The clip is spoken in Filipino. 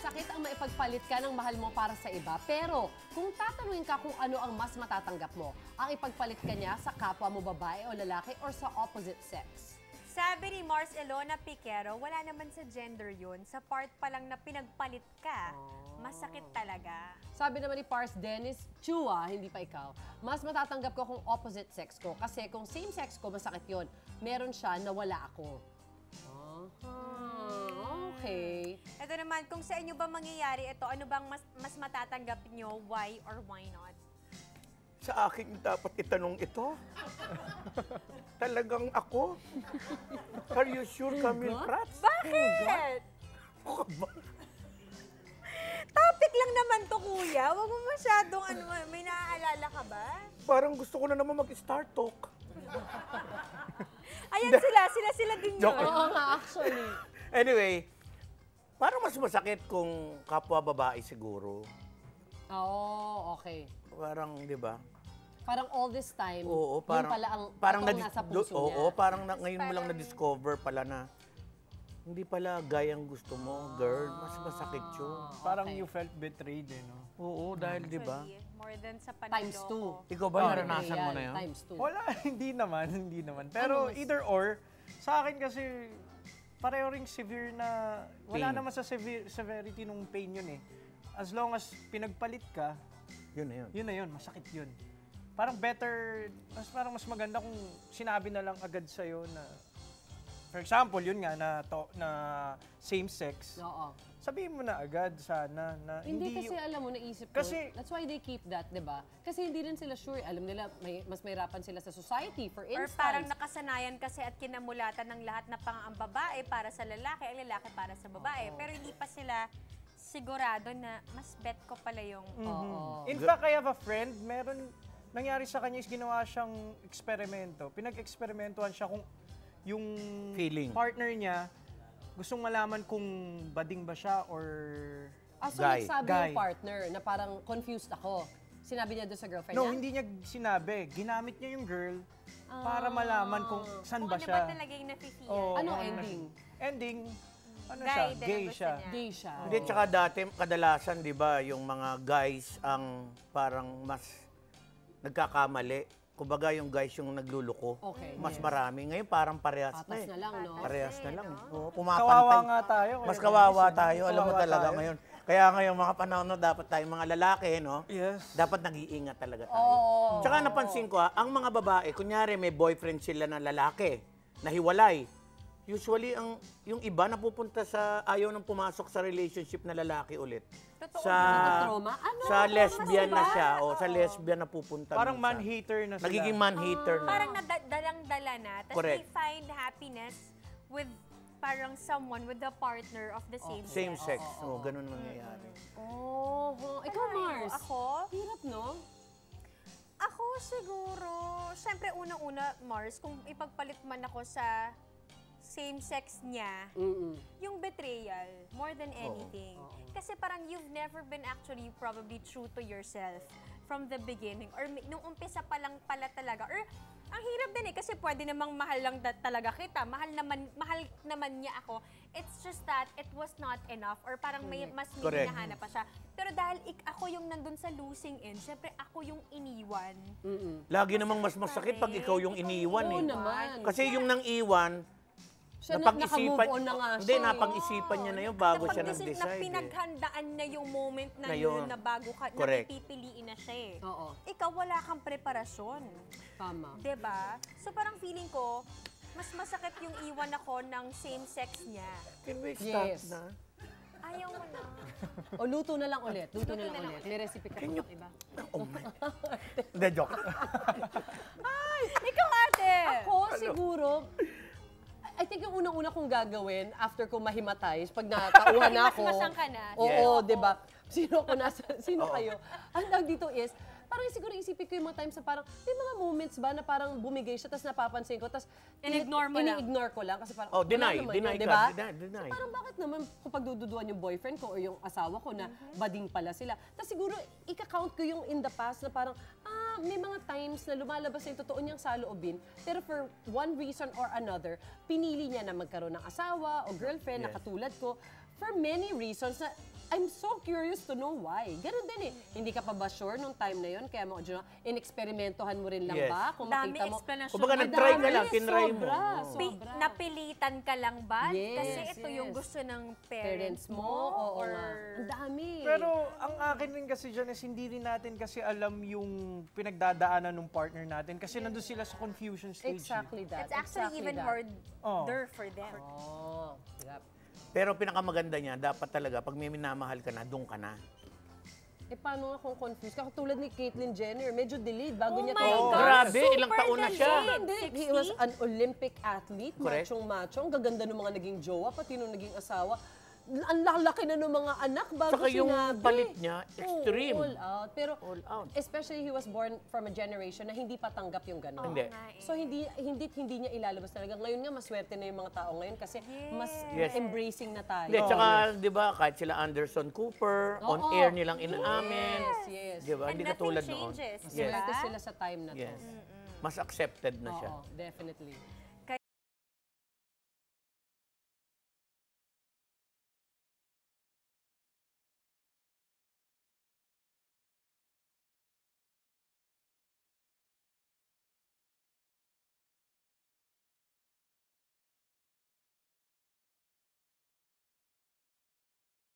masakit ang maipagpalit ka ng mahal mo para sa iba. Pero kung tatanungin ka kung ano ang mas matatanggap mo, ang ipagpalit ka niya sa kapwa mo babae o lalaki or sa opposite sex? Sabi ni Mars Elona Piquero, wala naman sa gender yun. Sa part pa lang na pinagpalit ka, masakit talaga. Sabi naman ni Pars Dennis Chua, hindi pa ikaw, mas matatanggap ko kung opposite sex ko. Kasi kung same sex ko, masakit yun. Meron siya na wala ako. Okay. Ito naman, kung sa inyo ba mangyayari ito, ano bang mas matatanggap nyo, why or why not? Sa akin dapat itanong ito. Talagang ako? Are you sure, Camille Prats? Bakit? Topic lang naman to, kuya. Huwag mo masyadong, may naaalala ka ba? Parang gusto ko na naman mag-start talk. Ayan sila din yun. Joke. Oo nga, actually. Anyway, parang mas masakit kung kapwa babae siguro. Oo, okay. Parang, di ba? Parang all this time, Oo, yun pala ang nasa puso niya. Oo, parang ngayon mo lang na-discover pala na hindi pala gayang gusto mo, girl. Mas masakit yun. Parang Okay. you felt betrayed, eh, no? Oo, dahil di ba? More than sa Times panloko. 2. Ikaw ba naranasan mo na yun? Times 2. Wala, hindi naman. Pero Ano mas- either or, sa akin kasi, pareho ring severe na, wala Pain. naman sa severity nung pain yun eh. As long as pinagpalit ka, Yun na yun. yun na yun, masakit yun. Parang better, parang mas maganda kung sinabi na lang agad sa'yo na, for example, yun nga, na same sex. Oo. Sabihin mo na agad sana na Hindi hindi... kasi alam mo, naisip ko, Kasi- that's why they keep that, di ba? Kasi hindi rin sila sure. Alam nila, mas mahirapan sila sa society, for Or instance. parang nakasanayan kasi at kinamulatan ng lahat na ang babae para sa lalaki, ang lalaki para sa babae. Pero hindi pa sila sigurado na mas bet ko pala yung... Oo. In fact, I have a friend, nangyari sa kanya is ginawa siyang eksperimento. Pinag-eksperimentuhan siya kung yung Feeling. partner niya gustong malaman kung bading ba siya or... So Guy. nagsabi Guy. yung partner na parang confused ako. Sinabi niya doon sa girlfriend No, niya? hindi niya sinabi. Ginamit niya yung girl para malaman kung saan Kung ba ano siya. ba talaga yung nafe-feel. Oo, Ano kung ending? Ending, ano Guy siya, din ang gay gusto siya. niya. Gay siya. Hindi, tsaka dati, kadalasan, di ba, yung mga guys ang parang mas nagkakamali. Kumbaga, yung guys yung nagluluko. Okay, Mas yes. marami. Ngayon, parang parehas na Patas eh. na lang, no? Parehas na lang. Oo, Kawawa pumapantay. nga tayo. Mas kaya kawawa guys, tayo. Alam mo kawawa talaga tayo. ngayon. Kaya ngayon, mga panahon na dapat tayong mga lalaki, no? Yes. Dapat nag-iingat talaga tayo. Oo. Tsaka napansin ko, ang mga babae, kunyari may boyfriend sila na lalaki, nahiwalay. Usually, yung iba napupunta sa ayaw nang pumasok sa relationship na lalaki ulit. Totoo Sa, Trauma? Ano? sa lesbian ba? na siya, o sa lesbian na pupunta. Parang minsan. man-hater na sila. Nagiging man-hater na. Parang dalang-dala na. Tapos Correct. they find happiness with parang someone with the partner of the same Same sex. sex. Oo, ganun nangyayari. Oh, ikaw, Mars. Ako? Hirap, no? Ako siguro, syempre unang-una, Mars, kung ipagpalit man ako sa same sex niya, yung betrayal, more than anything. Kasi parang you've never been actually probably true to yourself from the beginning. Or nung umpisa pa lang pala talaga. Or ang hirap din eh, kasi pwede namang mahal lang talaga kita. Mahal naman niya ako. It's just that it was not enough. Or parang may mas may Correct. hinahanap pa siya. Pero dahil ako yung nandun sa losing end, syempre ako yung iniwan. Lagi namang mas masakit pag ikaw yung iniwan Oo eh. naman. Kasi yung nang iwan, Siya napag-isipan, naka-move on na nga hindi, siya. napag-isipan niya na yun bago siya Napag-decide nag-decide. na pinaghandaan na yung moment na Na yun, yun. na bago ka, Correct. na pipiliin na siya eh. Oo. Ikaw wala kang preparasyon. Tama. 'Di ba? So parang feeling ko, mas masakit yung iwan ako ng same sex niya. Can we stop Yes. na? Ayaw mo na. O luto na lang ulit. Luto na Luto lang na lang ulit. May recipe ka pa bang iba? Oh my. Hindi, joke. Ikaw ate! Ako, siguro, I think yung unang-una kong gagawin after ko mahimatay, pag natauhan na ako. Himas-masang ka na. Oo, Yes. di ba? Sino kayo? Ang tawag dito is, parang siguro isipin ko yung mga times na parang, may mga moments ba na parang bumigay siya, tapos napapansin ko, tapos In-ignore mo lang. ini-ignore ko lang kasi parang, Oh, wala deny. naman Deny yun, ka. di ba? Deny. So parang bakit naman kung pagdududuan yung boyfriend ko or yung asawa ko na bading pala sila. Tapos siguro, ika-count ko yung in the past na parang, may mga times na lumalabas na yung totoo niyang saloobin, pero for one reason or another, pinili niya na magkaroon ng asawa o girlfriend na Yes. katulad ko, for many reasons na I'm so curious to know why. Ganun din eh. Hindi ka pa ba sure nung time na yon? Kaya mo, ineksperimentohan mo rin lang Yes. ba? Kung Dami makita mo, explanation. Kumbaga, Madami. nag-try ka lang, tinry mo. Sobra, Oo. sobra. Napilitan ka lang ba? Yes, Kasi ito yes. yung gusto ng Parents mo, oo or... nga. Ang dami. Pero ang akin rin kasi dyan is hindi rin natin kasi alam yung pinagdadaanan ng partner natin kasi nandun sila sa confusion stage. Exactly that. It's actually exactly even that. harder for them. Oh, yep. Pero pinakamaganda niya, dapat talaga, pag may minamahal ka na, doon ka na. Eh, paano nga kung confused? Katulad ni Caitlyn Jenner, medyo delayed bago Oh niya my tanggap. God! Grabe, Super ilang taon na siya. delayed. Hindi, he 60? was an Olympic athlete, Correct. machong-macho. Ang gaganda ng mga naging jowa, pati nung naging asawa. Ang laki na ng mga anak bago Saka yung sinabi. palit niya, extreme. Oo, all out. Pero All out. especially he was born from a generation na hindi pa tanggap yung gano'n. Hindi. nga eh. So hindi niya ilalabas talaga. Ngayon nga maswerte na yung mga tao ngayon kasi mas Yes. embracing na tayo. Hindi, tsaka, di ba, kahit sila Anderson Cooper, on Oo. air nilang inaamin. Yes. Di ba? And Hindi nothing katulad noon. changes, Yes. Swerte sila sa time na to. Yes. Mas accepted na siya. Oo, definitely.